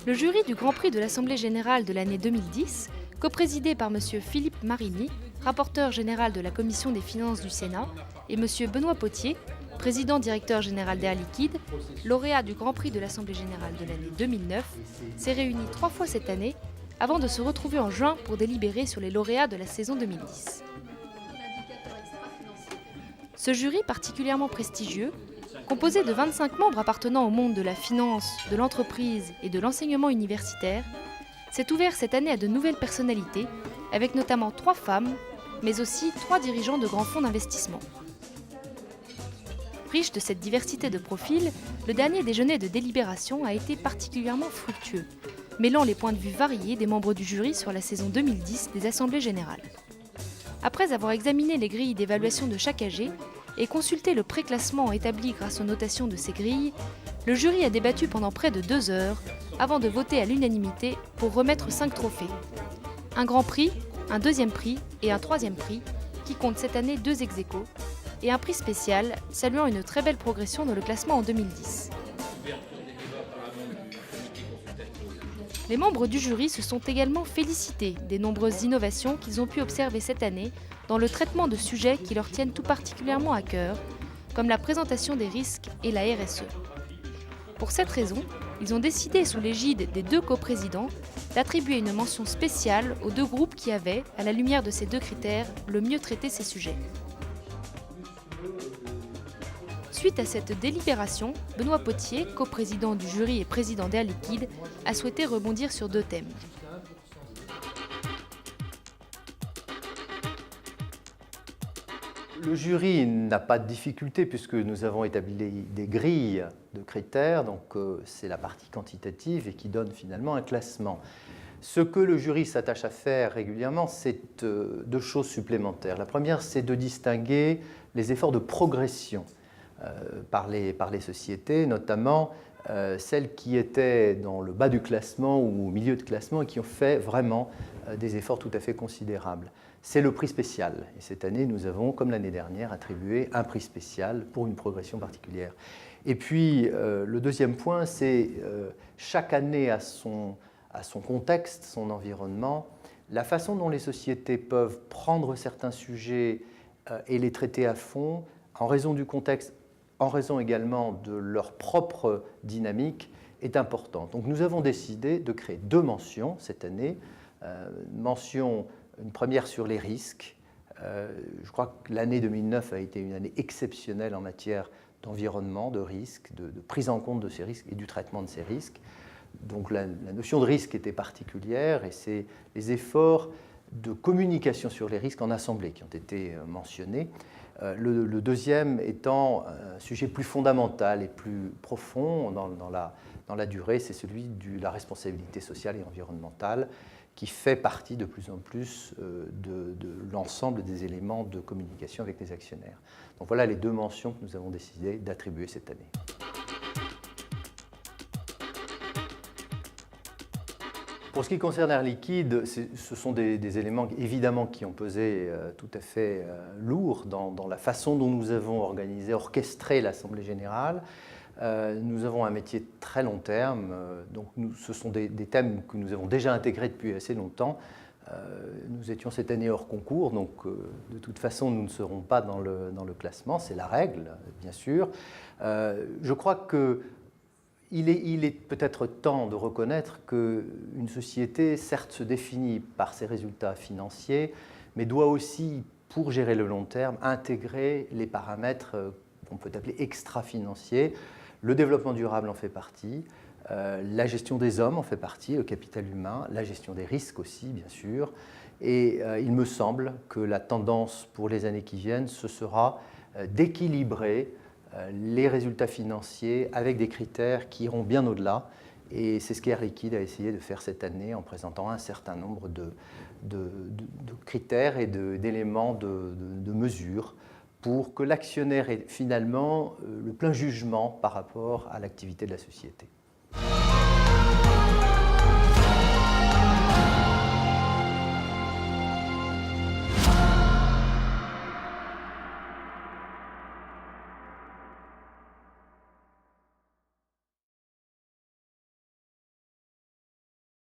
Le jury du Grand Prix de l'Assemblée générale de l'année 2010, coprésidé par M. Philippe Marigny, rapporteur général de la Commission des finances du Sénat, et M. Benoît Potier, président-directeur général d'Air Liquide, lauréat du Grand Prix de l'Assemblée générale de l'année 2009, s'est réuni 3 fois cette année avant de se retrouver en juin pour délibérer sur les lauréats de la saison 2010. Ce jury particulièrement prestigieux, composé de 25 membres appartenant au monde de la finance, de l'entreprise et de l'enseignement universitaire, s'est ouvert cette année à de nouvelles personnalités, avec notamment 3 femmes, mais aussi 3 dirigeants de grands fonds d'investissement. Riche de cette diversité de profils, le dernier déjeuner de délibération a été particulièrement fructueux, mêlant les points de vue variés des membres du jury sur la saison 2010 des Assemblées générales. Après avoir examiné les grilles d'évaluation de chaque AG et consulté le préclassement établi grâce aux notations de ces grilles, le jury a débattu pendant près de 2 heures avant de voter à l'unanimité pour remettre 5 trophées. Un grand prix, un deuxième prix et un troisième prix, qui compte cette année 2 ex-aequo, et un prix spécial saluant une très belle progression dans le classement en 2010. Les membres du jury se sont également félicités des nombreuses innovations qu'ils ont pu observer cette année dans le traitement de sujets qui leur tiennent tout particulièrement à cœur, comme la présentation des risques et la RSE. Pour cette raison, ils ont décidé, sous l'égide des 2 coprésidents, d'attribuer une mention spéciale aux 2 groupes qui avaient, à la lumière de ces 2 critères, le mieux traité ces sujets. Suite à cette délibération, Benoît Potier, coprésident du jury et président d'Air Liquide, a souhaité rebondir sur 2 thèmes. Le jury n'a pas de difficulté puisque nous avons établi des grilles de critères, donc c'est la partie quantitative et qui donne finalement un classement. Ce que le jury s'attache à faire régulièrement, c'est 2 choses supplémentaires. La première, c'est de distinguer les efforts de progression par les sociétés, notamment celles qui étaient dans le bas du classement ou au milieu de classement et qui ont fait vraiment des efforts tout à fait considérables. C'est le prix spécial. Et cette année, nous avons, comme l'année dernière, attribué un prix spécial pour une progression particulière. Et puis, le deuxième point, c'est chaque année à son contexte, son environnement, la façon dont les sociétés peuvent prendre certains sujets et les traiter à fond, en raison du contexte, en raison également de leur propre dynamique, est importante. Donc nous avons décidé de créer 2 mentions cette année. Une première sur les risques. Je crois que l'année 2009 a été une année exceptionnelle en matière d'environnement, de risques, de prise en compte de ces risques et du traitement de ces risques. Donc la notion de risque était particulière et c'est les efforts de communication sur les risques en assemblée qui ont été mentionnés. Le deuxième étant un sujet plus fondamental et plus profond dans la durée, c'est celui de la responsabilité sociale et environnementale qui fait partie de plus en plus de l'ensemble des éléments de communication avec les actionnaires. Donc voilà les 2 mentions que nous avons décidé d'attribuer cette année. Pour ce qui concerne Air Liquide, ce sont des éléments évidemment qui ont pesé tout à fait lourd dans la façon dont nous avons organisé, orchestré l'Assemblée générale. Nous avons un métier de très long terme, donc ce sont des thèmes que nous avons déjà intégrés depuis assez longtemps. Nous étions cette année hors concours, donc de toute façon nous ne serons pas dans le classement, c'est la règle bien sûr. Je crois que il est peut-être temps de reconnaître qu'une société, certes, se définit par ses résultats financiers, mais doit aussi, pour gérer le long terme, intégrer les paramètres qu'on peut appeler extra-financiers. Le développement durable en fait partie, la gestion des hommes en fait partie, le capital humain, la gestion des risques aussi, bien sûr. Et il me semble que la tendance pour les années qui viennent, ce sera d'équilibrer les résultats financiers avec des critères qui iront bien au-delà. Et c'est ce qu'Air Liquide a essayé de faire cette année en présentant un certain nombre de critères et d'éléments de mesure pour que l'actionnaire ait finalement le plein jugement par rapport à l'activité de la société.